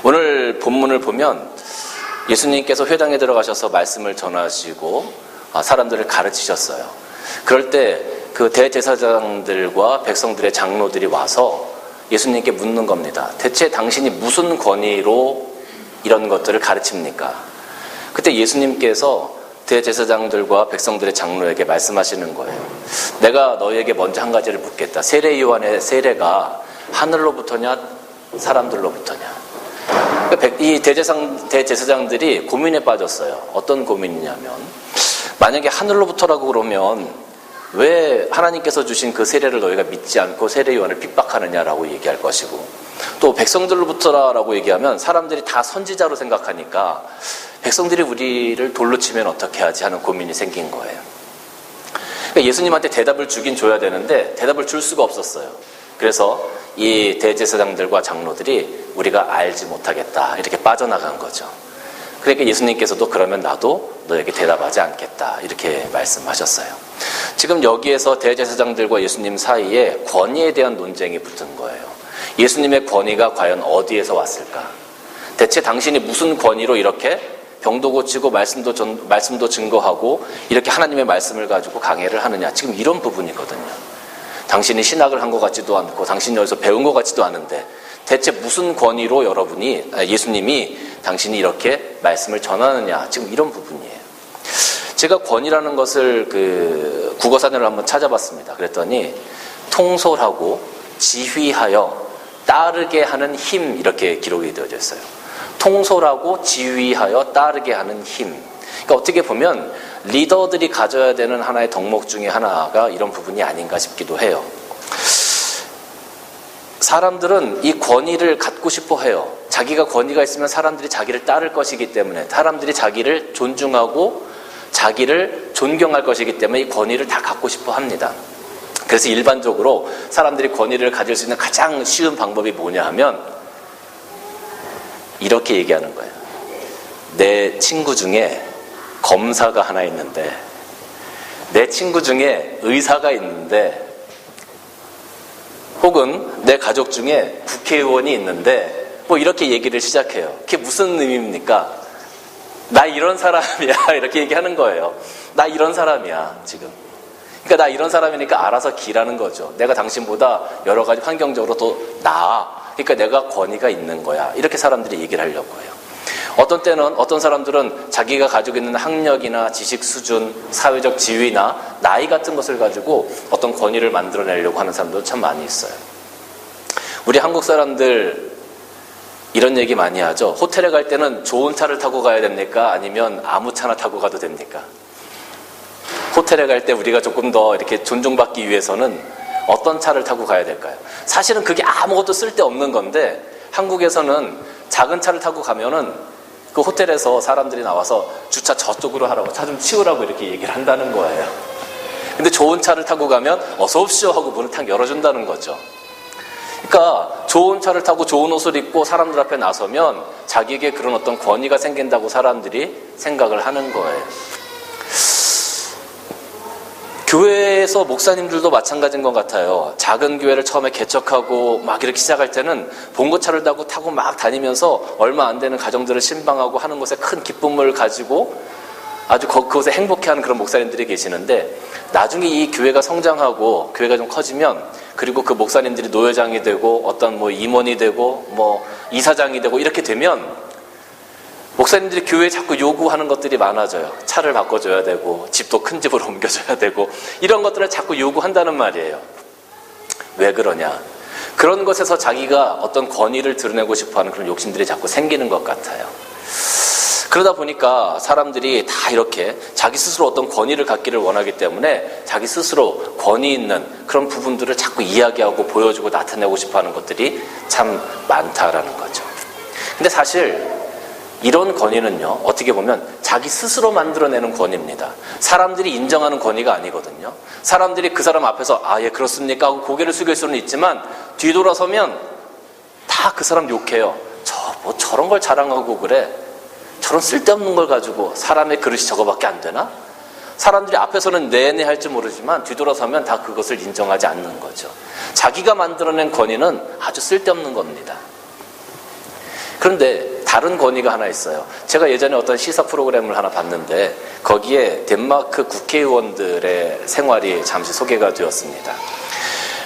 오늘 본문을 보면 예수님께서 회당에 들어가셔서 말씀을 전하시고 사람들을 가르치셨어요. 그럴 때 그 대제사장들과 백성들의 장로들이 와서 예수님께 묻는 겁니다. 대체 당신이 무슨 권위로 이런 것들을 가르칩니까? 그때 예수님께서 대제사장들과 백성들의 장로에게 말씀하시는 거예요. 내가 너희에게 먼저 한 가지를 묻겠다. 세례 요한의 세례가 하늘로부터냐 사람들로부터냐? 이 대제사장들이 고민에 빠졌어요. 어떤 고민이냐면, 만약에 하늘로부터라고 그러면 왜 하나님께서 주신 그 세례를 너희가 믿지 않고 세례 요한을 핍박하느냐라고 얘기할 것이고, 또 백성들로부터라고 얘기하면 사람들이 다 선지자로 생각하니까 백성들이 우리를 돌로 치면 어떻게 하지 하는 고민이 생긴 거예요. 그러니까 예수님한테 대답을 주긴 줘야 되는데 대답을 줄 수가 없었어요. 그래서 이 대제사장들과 장로들이 우리가 알지 못하겠다 이렇게 빠져나간 거죠. 그러니까 예수님께서도 그러면 나도 너에게 대답하지 않겠다 이렇게 말씀하셨어요. 지금 여기에서 대제사장들과 예수님 사이에 권위에 대한 논쟁이 붙은 거예요. 예수님의 권위가 과연 어디에서 왔을까? 대체 당신이 무슨 권위로 이렇게 병도 고치고 말씀도 증거하고 이렇게 하나님의 말씀을 가지고 강해를 하느냐? 지금 이런 부분이거든요. 당신이 신학을 한 것 같지도 않고 당신이 어디서 배운 것 같지도 않은데 대체 무슨 권위로 예수님이 당신이 이렇게 말씀을 전하느냐? 지금 이런 부분이에요. 제가 권위라는 것을 국어사전을 한번 찾아봤습니다. 그랬더니 통솔하고 지휘하여 따르게 하는 힘 이렇게 기록이 되어져 있어요. 통솔하고 지휘하여 따르게 하는 힘. 그러니까 어떻게 보면 리더들이 가져야 되는 하나의 덕목 중에 하나가 이런 부분이 아닌가 싶기도 해요. 사람들은 이 권위를 갖고 싶어 해요. 자기가 권위가 있으면 사람들이 자기를 따를 것이기 때문에, 사람들이 자기를 존중하고 자기를 존경할 것이기 때문에 이 권위를 다 갖고 싶어 합니다. 그래서 일반적으로 사람들이 권위를 가질 수 있는 가장 쉬운 방법이 뭐냐 하면 이렇게 얘기하는 거예요. 내 친구 중에 검사가 하나 있는데, 내 친구 중에 의사가 있는데, 혹은 내 가족 중에 국회의원이 있는데, 뭐 이렇게 얘기를 시작해요. 그게 무슨 의미입니까? 나 이런 사람이야 이렇게 얘기하는 거예요. 나 이런 사람이야 지금. 그러니까 나 이런 사람이니까 알아서 기라는 거죠. 내가 당신보다 여러 가지 환경적으로 더 나아. 그러니까 내가 권위가 있는 거야. 이렇게 사람들이 얘기를 하려고 해요. 어떤 때는 어떤 사람들은 자기가 가지고 있는 학력이나 지식 수준, 사회적 지위나 나이 같은 것을 가지고 어떤 권위를 만들어내려고 하는 사람도 참 많이 있어요. 우리 한국 사람들 이런 얘기 많이 하죠. 호텔에 갈 때는 좋은 차를 타고 가야 됩니까? 아니면 아무 차나 타고 가도 됩니까? 호텔에 갈 때 우리가 조금 더 이렇게 존중받기 위해서는 어떤 차를 타고 가야 될까요? 사실은 그게 아무것도 쓸데없는 건데 한국에서는 작은 차를 타고 가면은 그 호텔에서 사람들이 나와서 주차 저쪽으로 하라고, 차 좀 치우라고 이렇게 얘기를 한다는 거예요. 근데 좋은 차를 타고 가면 어서 오십시오 하고 문을 탁 열어준다는 거죠. 그러니까 좋은 차를 타고 좋은 옷을 입고 사람들 앞에 나서면 자기에게 그런 어떤 권위가 생긴다고 사람들이 생각을 하는 거예요. 교회에서 목사님들도 마찬가지인 것 같아요. 작은 교회를 처음에 개척하고 막 이렇게 시작할 때는 봉고차를 타고 막 다니면서 얼마 안 되는 가정들을 신방하고 하는 것에 큰 기쁨을 가지고 아주 그것에 행복해하는 그런 목사님들이 계시는데, 나중에 이 교회가 성장하고 교회가 좀 커지면, 그리고 그 목사님들이 노회장이 되고 어떤 뭐 임원이 되고 뭐 이사장이 되고 이렇게 되면 목사님들이 교회에 자꾸 요구하는 것들이 많아져요. 차를 바꿔줘야 되고 집도 큰 집으로 옮겨줘야 되고 이런 것들을 자꾸 요구한다는 말이에요. 왜 그러냐? 그런 것에서 자기가 어떤 권위를 드러내고 싶어하는 그런 욕심들이 자꾸 생기는 것 같아요. 그러다 보니까 사람들이 다 이렇게 자기 스스로 어떤 권위를 갖기를 원하기 때문에 자기 스스로 권위 있는 그런 부분들을 자꾸 이야기하고 보여주고 나타내고 싶어하는 것들이 참 많다라는 거죠. 근데 사실 이런 권위는요, 어떻게 보면 자기 스스로 만들어내는 권위입니다. 사람들이 인정하는 권위가 아니거든요. 사람들이 그 사람 앞에서 예 그렇습니까 하고 고개를 숙일 수는 있지만 뒤돌아서면 다 그 사람 욕해요. 뭐 저런 걸 자랑하고 그래? 저런 쓸데없는 걸 가지고 사람의 그릇이 저거밖에 안 되나? 사람들이 앞에서는 내내 할지 모르지만 뒤돌아서면 다 그것을 인정하지 않는 거죠. 자기가 만들어낸 권위는 아주 쓸데없는 겁니다. 그런데 다른 권위가 하나 있어요. 제가 예전에 어떤 시사 프로그램을 하나 봤는데 거기에 덴마크 국회의원들의 생활이 잠시 소개가 되었습니다.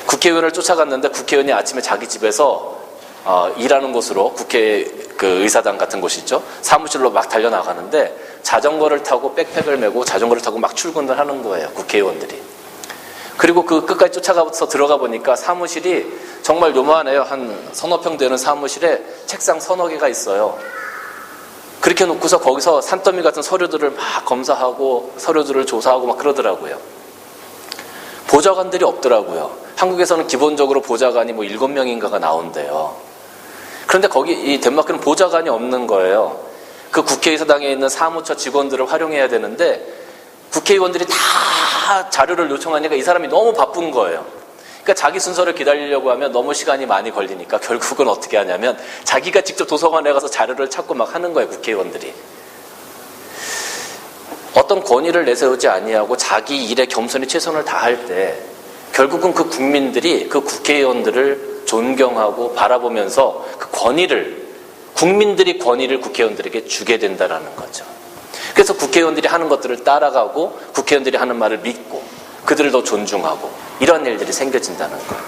국회의원을 쫓아갔는데 국회의원이 아침에 자기 집에서 일하는 곳으로 국회 그 의사당 같은 곳이 있죠. 사무실로 막 달려나가는데 자전거를 타고 백팩을 메고 자전거를 타고 막 출근을 하는 거예요. 국회의원들이. 그리고 그 끝까지 쫓아가서 들어가 보니까 사무실이 정말 요만해요. 한 서너 평 되는 사무실에 책상 서너 개가 있어요. 그렇게 놓고서 거기서 산더미 같은 서류들을 막 검사하고 서류들을 조사하고 막 그러더라고요. 보좌관들이 없더라고요. 한국에서는 기본적으로 보좌관이 뭐 7명인가가 나온대요. 그런데 거기 이 덴마크는 보좌관이 없는 거예요. 그 국회의사당에 있는 사무처 직원들을 활용해야 되는데 국회의원들이 다 자료를 요청하니까 이 사람이 너무 바쁜 거예요. 그러니까 자기 순서를 기다리려고 하면 너무 시간이 많이 걸리니까 결국은 어떻게 하냐면 자기가 직접 도서관에 가서 자료를 찾고 막 하는 거예요. 국회의원들이. 어떤 권위를 내세우지 아니하고 자기 일에 겸손히 최선을 다할 때 결국은 그 국민들이 그 국회의원들을 존경하고 바라보면서 그 권위를, 국민들이 권위를 국회의원들에게 주게 된다는 거죠. 그래서 국회의원들이 하는 것들을 따라가고 국회의원들이 하는 말을 믿고 그들을 더 존중하고 이런 일들이 생겨진다는 거예요.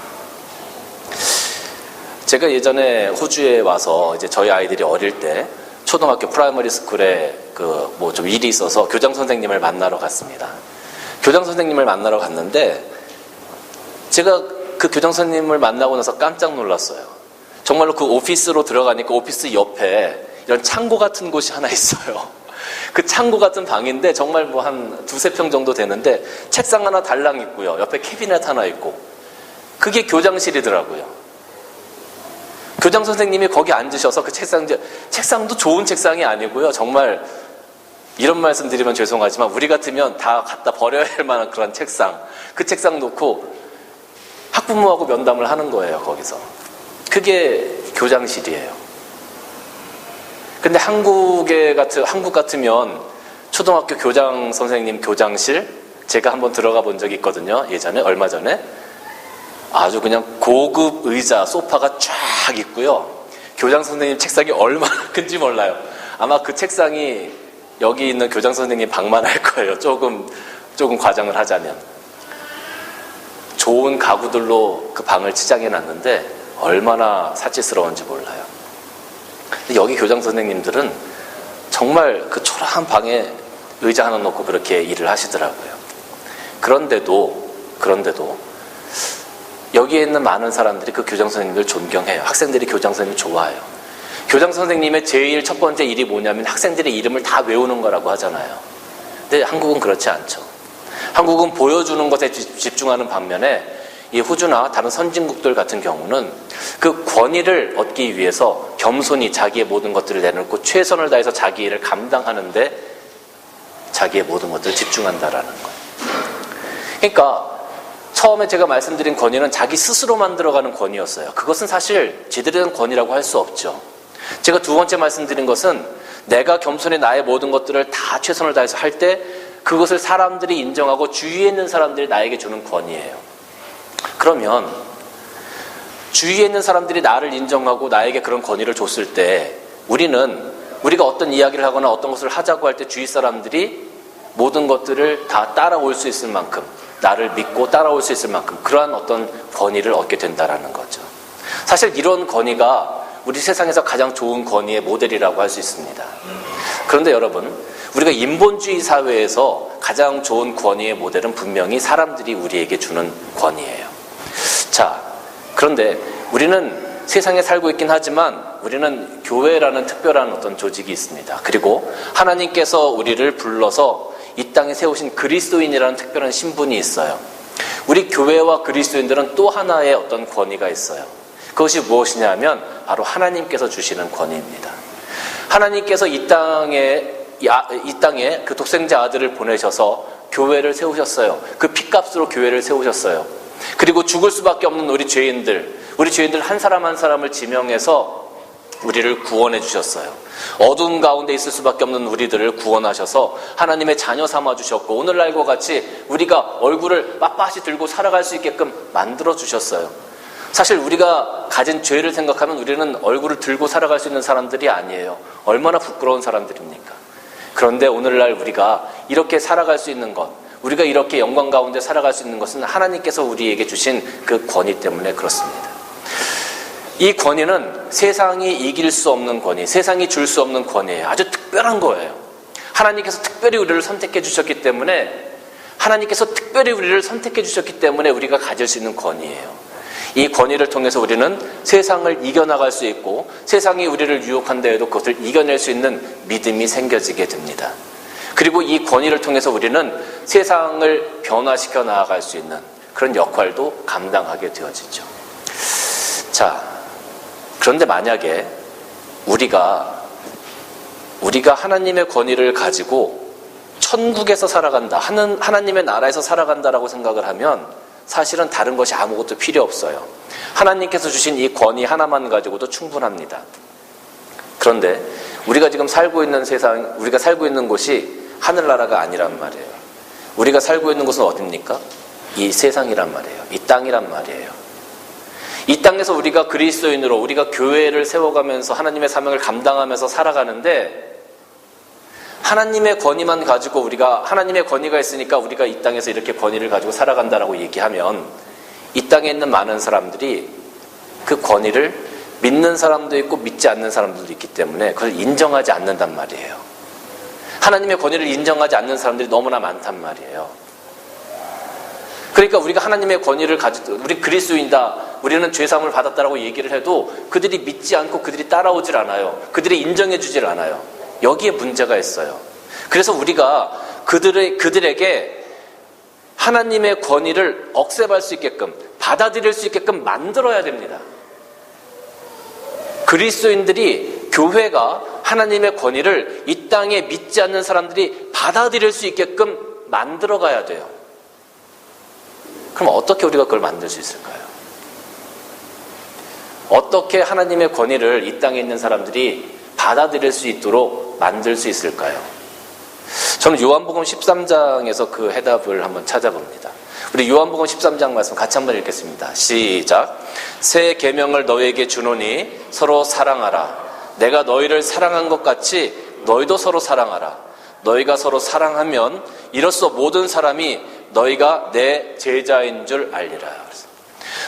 제가 예전에 호주에 와서 이제 저희 아이들이 어릴 때 초등학교 프라이머리 스쿨에 그 뭐 좀 일이 있어서 교장 선생님을 만나러 갔습니다. 교장 선생님을 만나러 갔는데 제가 그 교장 선생님을 만나고 나서 깜짝 놀랐어요. 정말로 그 오피스로 들어가니까 오피스 옆에 이런 창고 같은 곳이 하나 있어요. 그 창고 같은 방인데 정말 뭐 한 두세 평 정도 되는데 책상 하나 달랑 있고요. 옆에 캐비넷 하나 있고 그게 교장실이더라고요. 교장 선생님이 거기 앉으셔서 그 책상도 좋은 책상이 아니고요. 정말 이런 말씀 드리면 죄송하지만 우리 같으면 다 갖다 버려야 할 만한 그런 책상. 그 책상 놓고 학부모하고 면담을 하는 거예요. 거기서. 그게 교장실이에요. 근데 한국 같으면 초등학교 교장 선생님 교장실 제가 한번 들어가 본 적이 있거든요. 예전에 얼마 전에 아주 그냥 고급 의자 소파가 쫙 있고요. 교장 선생님 책상이 얼마나 큰지 몰라요. 아마 그 책상이 여기 있는 교장 선생님 방만 할 거예요. 조금 과장을 하자면. 좋은 가구들로 그 방을 치장해 놨는데 얼마나 사치스러운지 몰라요. 근데 여기 교장 선생님들은 정말 그 초라한 방에 의자 하나 놓고 그렇게 일을 하시더라고요. 그런데도 여기에 있는 많은 사람들이 그 교장 선생님들 존경해요. 학생들이 교장 선생님 좋아해요. 교장 선생님의 제일 첫 번째 일이 뭐냐면 학생들의 이름을 다 외우는 거라고 하잖아요. 근데 한국은 그렇지 않죠. 한국은 보여주는 것에 집중하는 반면에 이 호주나 다른 선진국들 같은 경우는 그 권위를 얻기 위해서 겸손히 자기의 모든 것들을 내놓고 최선을 다해서 자기 일을 감당하는데 자기의 모든 것들을 집중한다라는 거예요. 그러니까 처음에 제가 말씀드린 권위는 자기 스스로 만들어가는 권위였어요. 그것은 사실 제대로 된 권위라고 할 수 없죠. 제가 두 번째 말씀드린 것은 내가 겸손히 나의 모든 것들을 다 최선을 다해서 할 때 그것을 사람들이 인정하고 주위에 있는 사람들이 나에게 주는 권위예요. 그러면 주위에 있는 사람들이 나를 인정하고 나에게 그런 권위를 줬을 때 우리가 어떤 이야기를 하거나 어떤 것을 하자고 할 때 주위 사람들이 모든 것들을 다 따라올 수 있을 만큼 나를 믿고 따라올 수 있을 만큼 그러한 어떤 권위를 얻게 된다는 거죠. 사실 이런 권위가 우리 세상에서 가장 좋은 권위의 모델이라고 할 수 있습니다. 그런데 여러분, 우리가 인본주의 사회에서 가장 좋은 권위의 모델은 분명히 사람들이 우리에게 주는 권위예요. 자, 그런데 우리는 세상에 살고 있긴 하지만 우리는 교회라는 특별한 어떤 조직이 있습니다. 그리고 하나님께서 우리를 불러서 이 땅에 세우신 그리스도인이라는 특별한 신분이 있어요. 우리 교회와 그리스도인들은 또 하나의 어떤 권위가 있어요. 그것이 무엇이냐면 바로 하나님께서 주시는 권위입니다. 하나님께서 이 땅에 그 독생자 아들을 보내셔서 교회를 세우셨어요. 그 핏값으로 교회를 세우셨어요. 그리고 죽을 수밖에 없는 우리 죄인들 한 사람 한 사람을 지명해서 우리를 구원해 주셨어요. 어두운 가운데 있을 수밖에 없는 우리들을 구원하셔서 하나님의 자녀 삼아 주셨고 오늘날과 같이 우리가 얼굴을 빳빳이 들고 살아갈 수 있게끔 만들어 주셨어요. 사실 우리가 가진 죄를 생각하면 우리는 얼굴을 들고 살아갈 수 있는 사람들이 아니에요. 얼마나 부끄러운 사람들입니까? 그런데 오늘날 우리가 이렇게 살아갈 수 있는 것, 우리가 이렇게 영광 가운데 살아갈 수 있는 것은 하나님께서 우리에게 주신 그 권위 때문에 그렇습니다. 이 권위는 세상이 이길 수 없는 권위, 세상이 줄 수 없는 권위예요. 아주 특별한 거예요. 하나님께서 특별히 우리를 선택해 주셨기 때문에, 하나님께서 특별히 우리를 선택해 주셨기 때문에 우리가 가질 수 있는 권위예요. 이 권위를 통해서 우리는 세상을 이겨나갈 수 있고, 세상이 우리를 유혹한다 해도 그것을 이겨낼 수 있는 믿음이 생겨지게 됩니다. 그리고 이 권위를 통해서 우리는 세상을 변화시켜 나아갈 수 있는 그런 역할도 감당하게 되어지죠. 자, 그런데 만약에 우리가 하나님의 권위를 가지고 천국에서 살아간다, 하나님의 나라에서 살아간다라고 생각을 하면 사실은 다른 것이 아무것도 필요 없어요. 하나님께서 주신 이 권위 하나만 가지고도 충분합니다. 그런데 우리가 지금 살고 있는 세상, 우리가 살고 있는 곳이 하늘나라가 아니란 말이에요. 우리가 살고 있는 곳은 어디입니까? 이 세상이란 말이에요. 이 땅이란 말이에요. 이 땅에서 우리가 그리스도인으로, 우리가 교회를 세워가면서 하나님의 사명을 감당하면서 살아가는데, 하나님의 권위만 가지고 하나님의 권위가 있으니까 우리가 이 땅에서 이렇게 권위를 가지고 살아간다라고 얘기하면, 이 땅에 있는 많은 사람들이 그 권위를 믿는 사람도 있고 믿지 않는 사람들도 있기 때문에 그걸 인정하지 않는단 말이에요. 하나님의 권위를 인정하지 않는 사람들이 너무나 많단 말이에요. 그러니까 우리가 하나님의 권위를 가지고, 우리 그리스도인다, 우리는 죄사함을 받았다라고 얘기를 해도 그들이 믿지 않고 그들이 따라오질 않아요. 그들이 인정해 주질 않아요. 여기에 문제가 있어요. 그래서 우리가 그들에게 하나님의 권위를 억셉할 수 있게끔, 받아들일 수 있게끔 만들어야 됩니다. 그리스도인들이, 교회가 하나님의 권위를 이 땅에 믿지 않는 사람들이 받아들일 수 있게끔 만들어가야 돼요. 그럼 어떻게 우리가 그걸 만들 수 있을까요? 어떻게 하나님의 권위를 이 땅에 있는 사람들이 받아들일 수 있도록 만들 수 있을까요? 저는 요한복음 13장에서 그 해답을 한번 찾아봅니다. 우리 요한복음 13장 말씀 같이 한번 읽겠습니다. 시작. 새 계명을 너희에게 주노니 서로 사랑하라. 내가 너희를 사랑한 것 같이 너희도 서로 사랑하라. 너희가 서로 사랑하면 이로써 모든 사람이 너희가 내 제자인 줄 알리라.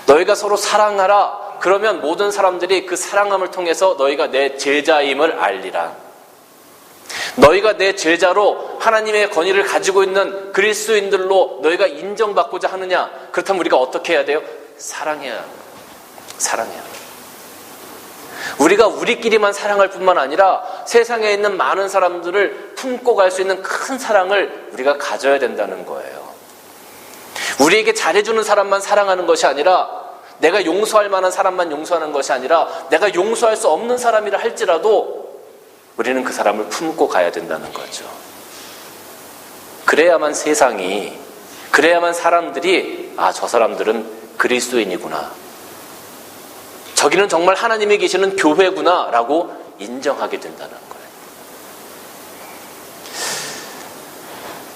너희가 서로 사랑하라. 그러면 모든 사람들이 그 사랑함을 통해서 너희가 내 제자임을 알리라. 너희가 내 제자로 하나님의 권위를 가지고 있는 그리스도인들로 너희가 인정받고자 하느냐? 그렇다면 우리가 어떻게 해야 돼요? 사랑해야 합니다. 우리가 우리끼리만 사랑할 뿐만 아니라 세상에 있는 많은 사람들을 품고 갈 수 있는 큰 사랑을 우리가 가져야 된다는 거예요. 우리에게 잘해주는 사람만 사랑하는 것이 아니라, 내가 용서할 만한 사람만 용서하는 것이 아니라, 내가 용서할 수 없는 사람이라 할지라도 우리는 그 사람을 품고 가야 된다는 거죠. 그래야만 그래야만 사람들이, 아, 저 사람들은 그리스도인이구나, 저기는 정말 하나님이 계시는 교회구나 라고 인정하게 된다는 거예요.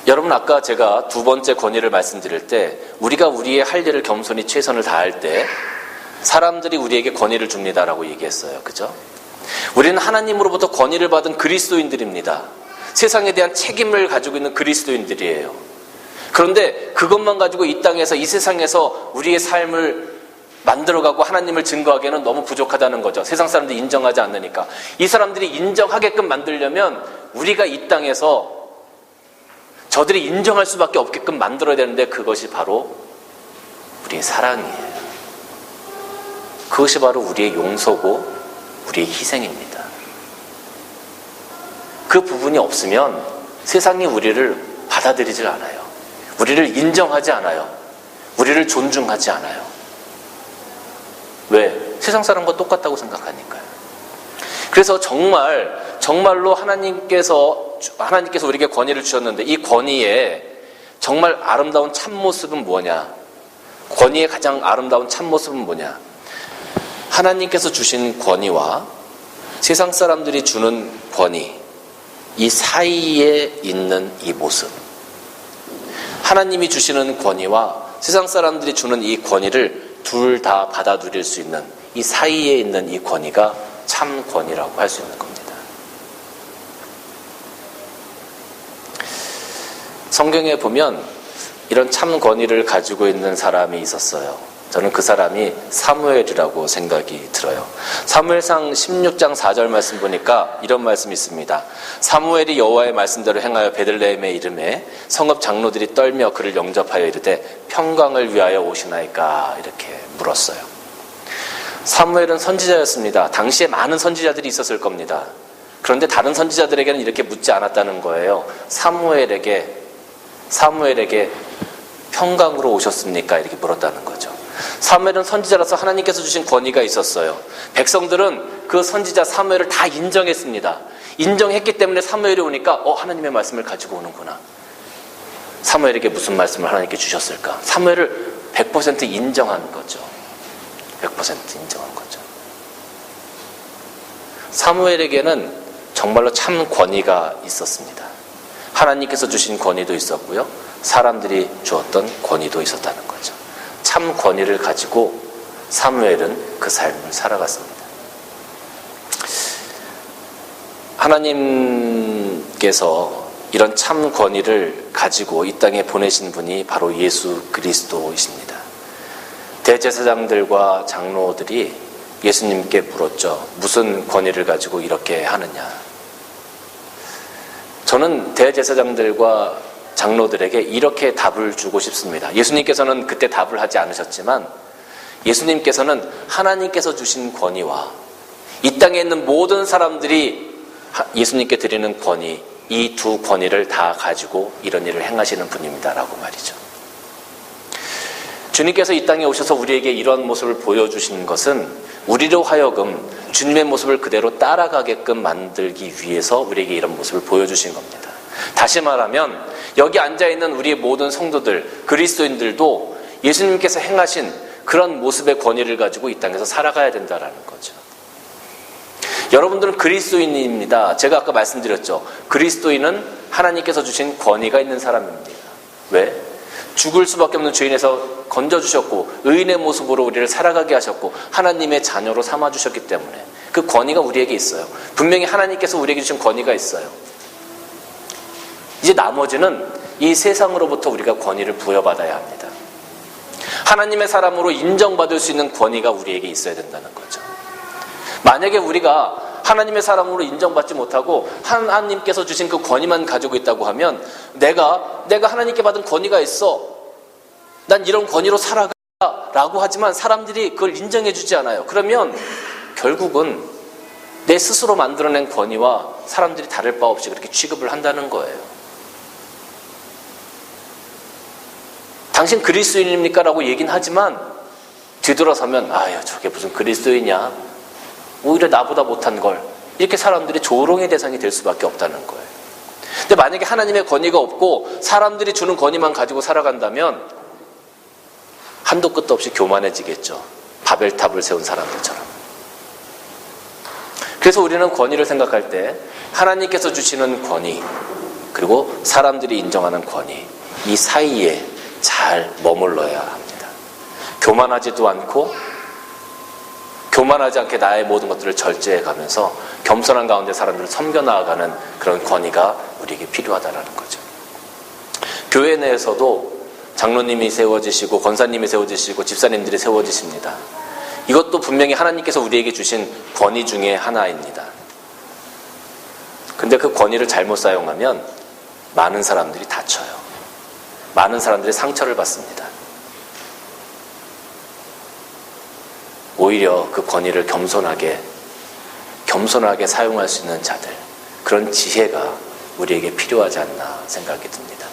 여러분, 아까 제가 두 번째 권위를 말씀드릴 때, 우리가 우리의 할 일을 겸손히 최선을 다할 때 사람들이 우리에게 권위를 줍니다라고 얘기했어요. 그죠? 우리는 하나님으로부터 권위를 받은 그리스도인들입니다. 세상에 대한 책임을 가지고 있는 그리스도인들이에요. 그런데 그것만 가지고 이 땅에서, 이 세상에서 우리의 삶을 만들어가고 하나님을 증거하기에는 너무 부족하다는 거죠. 세상 사람들이 인정하지 않으니까. 이 사람들이 인정하게끔 만들려면 우리가 이 땅에서 저들이 인정할 수밖에 없게끔 만들어야 되는데, 그것이 바로 우리의 사랑이에요. 그것이 바로 우리의 용서고 우리의 희생입니다. 그 부분이 없으면 세상이 우리를 받아들이질 않아요. 우리를 인정하지 않아요. 우리를 존중하지 않아요. 왜? 세상 사람과 똑같다고 생각하니까요. 그래서 정말로 하나님께서 우리에게 권위를 주셨는데, 이 권위의 정말 아름다운 참모습은 뭐냐? 권위의 가장 아름다운 참모습은 뭐냐? 하나님께서 주신 권위와 세상 사람들이 주는 권위, 이 사이에 있는 이 모습, 하나님이 주시는 권위와 세상 사람들이 주는 이 권위를 둘 다 받아 누릴 수 있는 이 사이에 있는 이 권위가 참 권위라고 할 수 있는 겁니다. 성경에 보면 이런 참 권위를 가지고 있는 사람이 있었어요. 저는 그 사람이 사무엘이라고 생각이 들어요. 사무엘상 16장 4절 말씀 보니까 이런 말씀이 있습니다. 사무엘이 여호와의 말씀대로 행하여 베들레헴에 이르매 성읍 장로들이 떨며 그를 영접하여 이르되 평강을 위하여 오시나이까 이렇게 물었어요. 사무엘은 선지자였습니다. 당시에 많은 선지자들이 있었을 겁니다. 그런데 다른 선지자들에게는 이렇게 묻지 않았다는 거예요. 사무엘에게 평강으로 오셨습니까? 이렇게 물었다는 거죠. 사무엘은 선지자라서 하나님께서 주신 권위가 있었어요. 백성들은 그 선지자 사무엘을 다 인정했습니다. 인정했기 때문에 사무엘이 오니까 하나님의 말씀을 가지고 오는구나. 사무엘에게 무슨 말씀을 하나님께 주셨을까? 사무엘을 100% 인정한 거죠. 100% 인정한 거죠. 사무엘에게는 정말로 참 권위가 있었습니다. 하나님께서 주신 권위도 있었고요. 사람들이 주었던 권위도 있었다는 거죠. 참 권위를 가지고 사무엘은 그 삶을 살아갔습니다. 하나님께서 이런 참 권위를 가지고 이 땅에 보내신 분이 바로 예수 그리스도이십니다. 대제사장들과 장로들이 예수님께 물었죠. 무슨 권위를 가지고 이렇게 하느냐. 저는 대제사장들과 장로들에게 이렇게 답을 주고 싶습니다. 예수님께서는 그때 답을 하지 않으셨지만 예수님께서는 하나님께서 주신 권위와 이 땅에 있는 모든 사람들이 예수님께 드리는 권위, 이 두 권위를 다 가지고 이런 일을 행하시는 분입니다라고 말이죠. 주님께서 이 땅에 오셔서 우리에게 이런 모습을 보여주신 것은 우리로 하여금 주님의 모습을 그대로 따라가게끔 만들기 위해서 우리에게 이런 모습을 보여주신 겁니다. 다시 말하면 여기 앉아있는 우리의 모든 성도들, 그리스도인들도 예수님께서 행하신 그런 모습의 권위를 가지고 이 땅에서 살아가야 된다는 거죠. 여러분들은 그리스도인입니다. 제가 아까 말씀드렸죠. 그리스도인은 하나님께서 주신 권위가 있는 사람입니다. 왜? 죽을 수밖에 없는 죄인에서 건져주셨고 의인의 모습으로 우리를 살아가게 하셨고 하나님의 자녀로 삼아주셨기 때문에 그 권위가 우리에게 있어요. 분명히 하나님께서 우리에게 주신 권위가 있어요. 이제 나머지는 이 세상으로부터 우리가 권위를 부여받아야 합니다. 하나님의 사람으로 인정받을 수 있는 권위가 우리에게 있어야 된다는 거죠. 만약에 우리가 하나님의 사람으로 인정받지 못하고 하나님께서 주신 그 권위만 가지고 있다고 하면 내가 하나님께 받은 권위가 있어. 난 이런 권위로 살아가 라고 하지만 사람들이 그걸 인정해 주지 않아요. 그러면 결국은 내 스스로 만들어낸 권위와 사람들이 다를 바 없이 그렇게 취급을 한다는 거예요. 당신 그리스도인입니까? 라고 얘기는 하지만 뒤돌아서면 저게 무슨 그리스도인이냐? 오히려 나보다 못한 걸 이렇게 사람들이 조롱의 대상이 될 수밖에 없다는 거예요. 근데 만약에 하나님의 권위가 없고 사람들이 주는 권위만 가지고 살아간다면 한도 끝도 없이 교만해지겠죠. 바벨탑을 세운 사람들처럼. 그래서 우리는 권위를 생각할 때 하나님께서 주시는 권위 그리고 사람들이 인정하는 권위 이 사이에 잘 머물러야 합니다. 교만하지도 않고 교만하지 않게 나의 모든 것들을 절제해 가면서 겸손한 가운데 사람들을 섬겨 나아가는 그런 권위가 우리에게 필요하다는 거죠. 교회 내에서도 장로님이 세워지시고 권사님이 세워지시고 집사님들이 세워지십니다. 이것도 분명히 하나님께서 우리에게 주신 권위 중에 하나입니다. 근데 그 권위를 잘못 사용하면 많은 사람들이 다쳐요. 많은 사람들이 상처를 받습니다. 오히려 그 권위를 겸손하게 사용할 수 있는 자들, 그런 지혜가 우리에게 필요하지 않나 생각이 듭니다.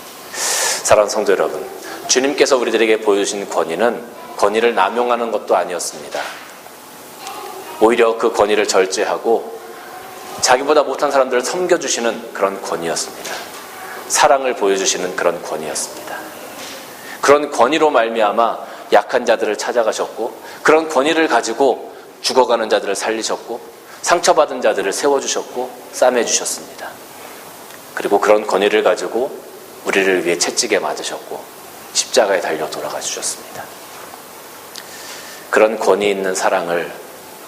사랑하는 성도 여러분, 주님께서 우리들에게 보여주신 권위를 남용하는 것도 아니었습니다. 오히려 그 권위를 절제하고 자기보다 못한 사람들을 섬겨주시는 그런 권위였습니다. 사랑을 보여주시는 그런 권위였습니다. 그런 권위로 말미암아 약한 자들을 찾아가셨고 그런 권위를 가지고 죽어가는 자들을 살리셨고 상처받은 자들을 세워주셨고 싸매주셨습니다. 그리고 그런 권위를 가지고 우리를 위해 채찍에 맞으셨고 십자가에 달려 돌아가 주셨습니다. 그런 권위 있는 사랑을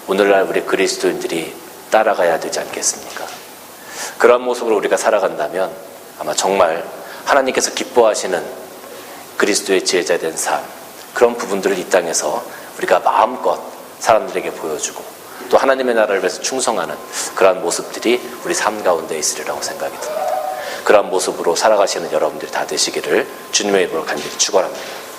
오늘날 우리 그리스도인들이 따라가야 되지 않겠습니까? 그런 모습으로 우리가 살아간다면 아마 정말 하나님께서 기뻐하시는 그리스도의 제자된 삶, 그런 부분들을 이 땅에서 우리가 마음껏 사람들에게 보여주고 또 하나님의 나라를 위해서 충성하는 그러한 모습들이 우리 삶 가운데 있으리라고 생각이 듭니다. 그러한 모습으로 살아가시는 여러분들이 다 되시기를 주님의 이름으로 간절히 축원합니다.